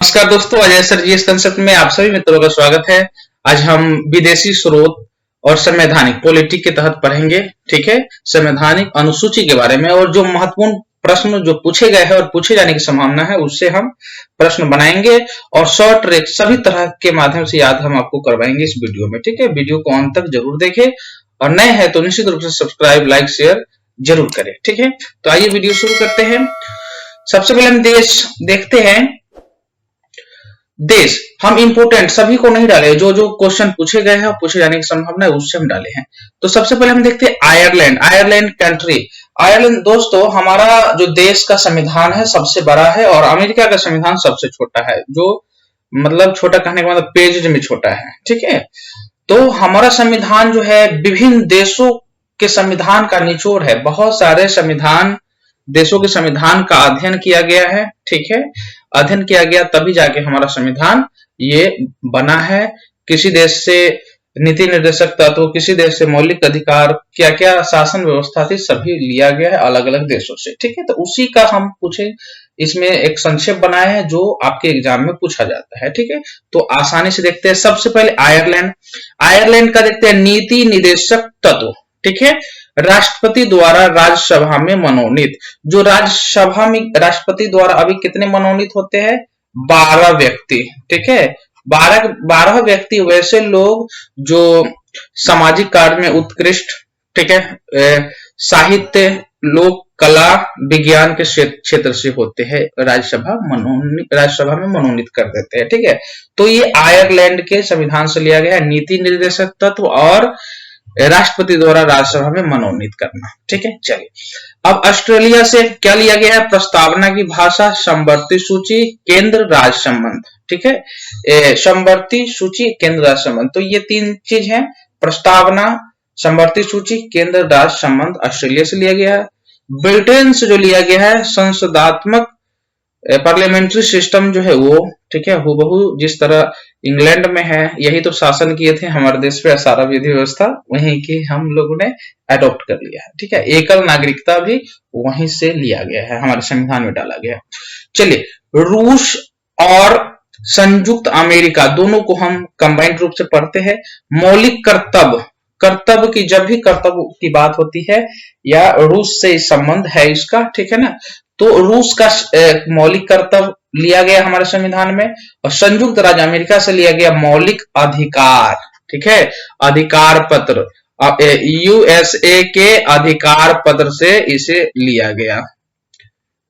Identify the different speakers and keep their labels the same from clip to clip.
Speaker 1: नमस्कार दोस्तों, अजय सर जी इस कंसेप्ट में आप सभी मित्रों का स्वागत है। आज हम विदेशी स्रोत और संवैधानिक पॉलिटिक के तहत पढ़ेंगे। ठीक है, संवैधानिक अनुसूची के बारे में और जो महत्वपूर्ण प्रश्न जो पूछे गए हैं और पूछे जाने की संभावना है उससे हम प्रश्न बनाएंगे और शॉर्ट ट्रिक सभी तरह के माध्यम से याद हम आपको करवाएंगे इस वीडियो में। ठीक है, वीडियो को अंत तक जरूर देखें और नए हैं तो निश्चित रूप से सब्सक्राइब, लाइक, शेयर जरूर करें। ठीक है, तो आइए वीडियो शुरू करते हैं। सबसे पहले हम देश देखते हैं। देश हम इंपोर्टेंट सभी को नहीं डाले, जो जो क्वेश्चन पूछे गए हैं और पूछे जाने की संभावना है उससे हम डाले हैं। तो सबसे पहले हम देखते हैं आयरलैंड। आयरलैंड कंट्री, आयरलैंड दोस्तों हमारा जो देश का संविधान है सबसे बड़ा है और अमेरिका का संविधान सबसे छोटा है। जो मतलब छोटा कहने का मतलब पेज में छोटा है। ठीक है, तो हमारा संविधान जो है विभिन्न देशों के संविधान का निचोड़ है। बहुत सारे संविधान देशों के संविधान का अध्ययन किया गया है। ठीक है, अध्ययन किया गया तभी जाके हमारा संविधान ये बना है। किसी देश से नीति निर्देशक तत्व, किसी देश से मौलिक अधिकार, क्या क्या शासन व्यवस्था थी, सभी लिया गया है अलग अलग देशों से। ठीक है, तो उसी का हम पूछे इसमें एक संक्षेप बनाए हैं जो आपके एग्जाम में पूछा जाता है। ठीक है, तो आसानी से देखते हैं। सबसे पहले आयरलैंड, आयरलैंड का देखते हैं नीति निर्देशक तत्व। ठीक है, राष्ट्रपति द्वारा राज्यसभा में मनोनीत। जो राज्यसभा में राष्ट्रपति द्वारा अभी कितने मनोनीत होते हैं? 12 व्यक्ति। ठीक है, 12 व्यक्ति वैसे लोग जो सामाजिक कार्य में उत्कृष्ट, ठीक है, साहित्य, लोक कला, विज्ञान के क्षेत्र से होते हैं, राज्यसभा में मनोनीत कर देते हैं। ठीक है, तो ये आयरलैंड के संविधान से लिया गया है, नीति निर्देशक तत्व और राष्ट्रपति द्वारा राज्यसभा में मनोनीत करना। ठीक है, चलिए अब ऑस्ट्रेलिया से क्या लिया गया है? प्रस्तावना की भाषा, समवर्ती सूची, केंद्र राज्य संबंध। ठीक है, समवर्ती सूची, केंद्र राज्य संबंध, तो ये तीन चीज है। प्रस्तावना, समवर्ती सूची, केंद्र राज्य संबंध ऑस्ट्रेलिया से लिया गया है। ब्रिटेन से जो लिया गया है संसदात्मक पार्लियामेंट्री सिस्टम जो है वो, ठीक है, हूबहू जिस तरह इंग्लैंड में है, यही तो शासन किए थे हमारे देश पे, सारा विधि व्यवस्था वहीं की हम लोगों ने अडॉप्ट कर लिया है। ठीक है, एकल नागरिकता भी वहीं से लिया गया है, हमारे संविधान में डाला गया है। चलिए, रूस और संयुक्त अमेरिका दोनों को हम कंबाइंड रूप से पढ़ते हैं। मौलिक कर्तव्य, कर्तव्य की जब भी कर्तव्य की बात होती है या रूस से संबंध है इसका, ठीक है ना, तो रूस का मौलिक कर्तव्य लिया गया हमारे संविधान में और संयुक्त राज्य अमेरिका से लिया गया मौलिक अधिकार। ठीक है, अधिकार पत्र, यूएसए के अधिकार पत्र से इसे लिया गया,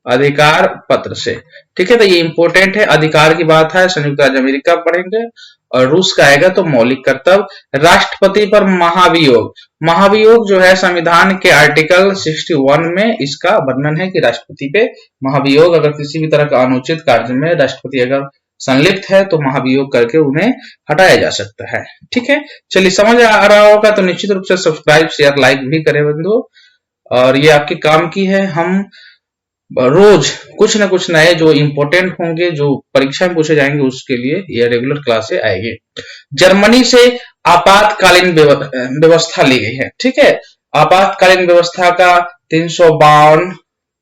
Speaker 1: अधिकार पत्र से। ठीक है, तो ये इंपॉर्टेंट है, अधिकार की बात है, संयुक्त राज्य अमेरिका पढ़ेंगे और रूस का आएगा तो मौलिक कर्तव्य। राष्ट्रपति पर महाभियोग, महाभियोग जो है संविधान के आर्टिकल 61 में इसका वर्णन है कि राष्ट्रपति पे महाभियोग, अगर किसी भी तरह का अनुचित कार्य में राष्ट्रपति अगर संलिप्त है तो महाभियोग करके उन्हें हटाया जा सकता है। ठीक है, चलिए समझ आ रहा होगा तो निश्चित रूप से सब्सक्राइब, शेयर, लाइक भी करें बंधु, और ये आपके काम की है। हम रोज कुछ ना कुछ नए जो इंपॉर्टेंट होंगे, जो परीक्षा में पूछे जाएंगे, उसके लिए ये रेगुलर क्लासे आएगी। जर्मनी से आपातकालीन व्यवस्था ली गई है। ठीक है, आपातकालीन व्यवस्था का 352,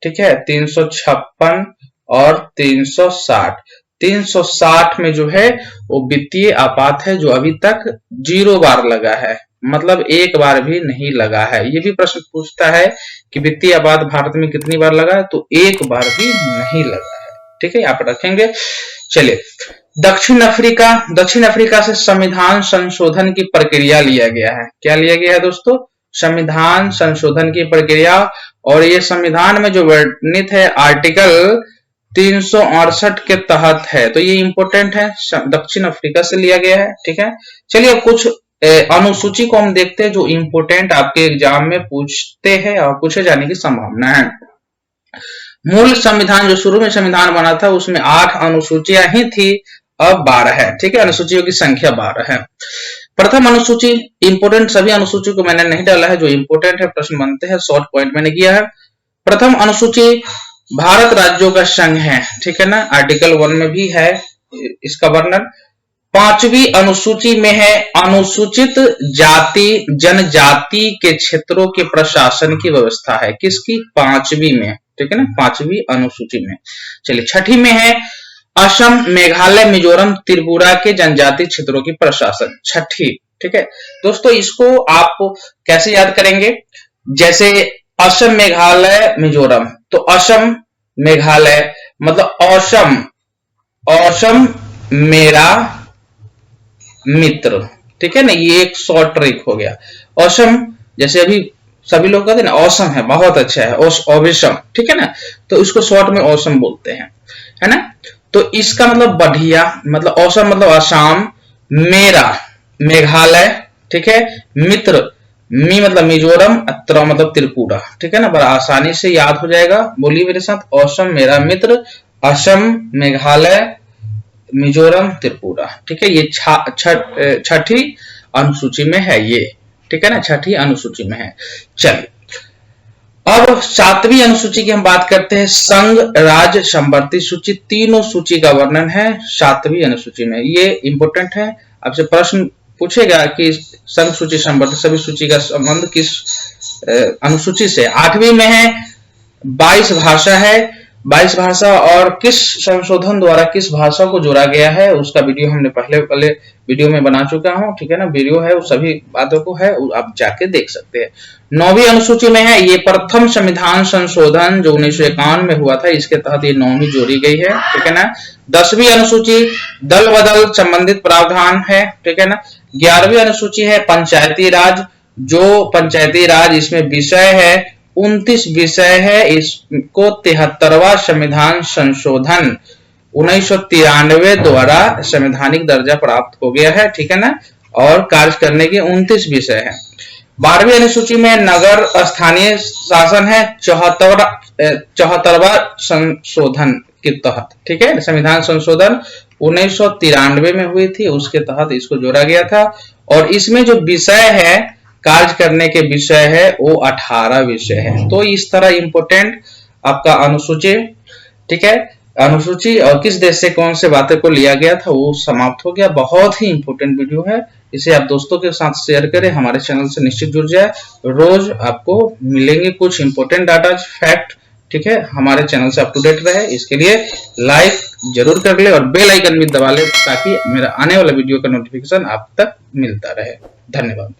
Speaker 1: ठीक है, 356 और 360। 360 में जो है वो वित्तीय आपात है, जो अभी तक 0 बार लगा है, मतलब एक बार भी नहीं लगा है। ये भी प्रश्न पूछता है कि वित्तीय आपात भारत में कितनी बार लगा है, तो एक बार भी नहीं लगा है। ठीक है, यहाँ पर रखेंगे। चलिए, दक्षिण अफ्रीका, दक्षिण अफ्रीका से संविधान संशोधन की प्रक्रिया लिया गया है। क्या लिया गया है दोस्तों? संविधान संशोधन की प्रक्रिया, और ये संविधान में जो वर्णित है आर्टिकल 368 के तहत है, तो ये इंपॉर्टेंट है, दक्षिण अफ्रीका से लिया गया है। ठीक है, चलिए अब कुछ अनुसूची को हम देखते हैं जो इंपोर्टेंट आपके एग्जाम में पूछते हैं और पूछे जाने की संभावना है। मूल संविधान जो शुरू में संविधान बना था उसमें 8 अनुसूचियां ही थी, अब 12 है। ठीक है, अनुसूचियों की संख्या 12 है। प्रथम अनुसूची, इंपोर्टेंट सभी अनुसूची को मैंने नहीं डाला है, जो इंपोर्टेंट है प्रश्न बनते हैं, शॉर्ट पॉइंट मैंने किया है। प्रथम अनुसूची भारत राज्यों का संघ है। ठीक है ना, आर्टिकल 1 में भी है इसका वर्णन। 5वीं अनुसूची में है अनुसूचित जाति जनजाति के क्षेत्रों के प्रशासन की व्यवस्था है। किसकी? 5वीं में। ठीक है ना, 5वीं अनुसूची में। चलिए, 6ठी में है असम, मेघालय, मिजोरम, त्रिपुरा के जनजातीय क्षेत्रों की प्रशासन। छठी, ठीक है दोस्तों, इसको आप कैसे याद करेंगे? जैसे असम, मेघालय, मिजोरम, तो असम, मेघालय मतलब औसम, औसम मेरा मित्र, ठीक है ना, ये एक शॉर्ट ट्रिक हो गया। औसम, जैसे अभी सभी लोग कहते हैं ना औसम है, बहुत अच्छा है, औसम, ठीक है ना, तो इसको शॉर्ट में औसम बोलते हैं, है ना। तो इसका मतलब बढ़िया, मतलब औसम मतलब असम, मेरा मेघालय, ठीक है, मित्र मी मतलब मिजोरम, त्र मतलब त्रिपुरा, ठीक है ना, बड़ा आसानी से याद हो जाएगा। बोलिए मेरे साथ, औसम मेरा मित्र, असम, मेघालय, मिजोरम, त्रिपुरा, ठीक है। ये छठी अनुसूची में है ये, ठीक है ना, छठी अनुसूची में है। चलिए अब सातवीं अनुसूची की हम बात करते हैं। संघ, राज्य, संवर्ती सूची, तीनों सूची का वर्णन है सातवीं अनुसूची में। ये इंपोर्टेंट है, आपसे प्रश्न पूछेगा कि संघ सूची, संवर्ती सभी सूची का संबंध किस अनुसूची से। आठवीं में है 22 भाषा है, 22 भाषा और किस संशोधन द्वारा किस भाषा को जोड़ा गया है उसका वीडियो हमने पहले वीडियो में बना चुका हूं, ठीक है ना, वीडियो है, वो सभी बातों को है, आप जाके देख सकते हैं। 9वीं अनुसूची में है ये प्रथम संविधान संशोधन जो 1951 में हुआ था, इसके तहत ये 9वीं जोड़ी गई है, ठीक है ना। 10वीं अनुसूची दल बदल संबंधित प्रावधान है, ठीक है ना। 11वीं अनुसूची है पंचायती राज, जो पंचायती राज इसमें विषय है 29 विषय है, इसको 73वां संविधान संशोधन 1993 द्वारा संवैधानिक दर्जा प्राप्त हो गया है, ठीक है ना, और कार्य करने के 29 विषय है। 12वीं अनुसूची में नगर स्थानीय शासन है 74वां संशोधन के तहत, ठीक है, संविधान संशोधन 1993 में हुई थी, उसके तहत इसको जोड़ा गया था। और इसमें जो विषय है, कार्य करने के विषय है, वो 18 विषय है। तो इस तरह इंपोर्टेंट आपका अनुसूची, ठीक है, अनुसूची और किस देश से कौन से बातें को लिया गया था वो समाप्त हो गया। बहुत ही इंपोर्टेंट वीडियो है, इसे आप दोस्तों के साथ शेयर करें, हमारे चैनल से निश्चित जुड़ जाए। रोज आपको मिलेंगे कुछ इंपोर्टेंट डाटा, फैक्ट, ठीक है, हमारे चैनल से अप टू डेट रहे, इसके लिए लाइक जरूर कर ले और बेल आइकन भी दबा ले ताकि मेरा आने वाला वीडियो का नोटिफिकेशन आप तक मिलता रहे। धन्यवाद।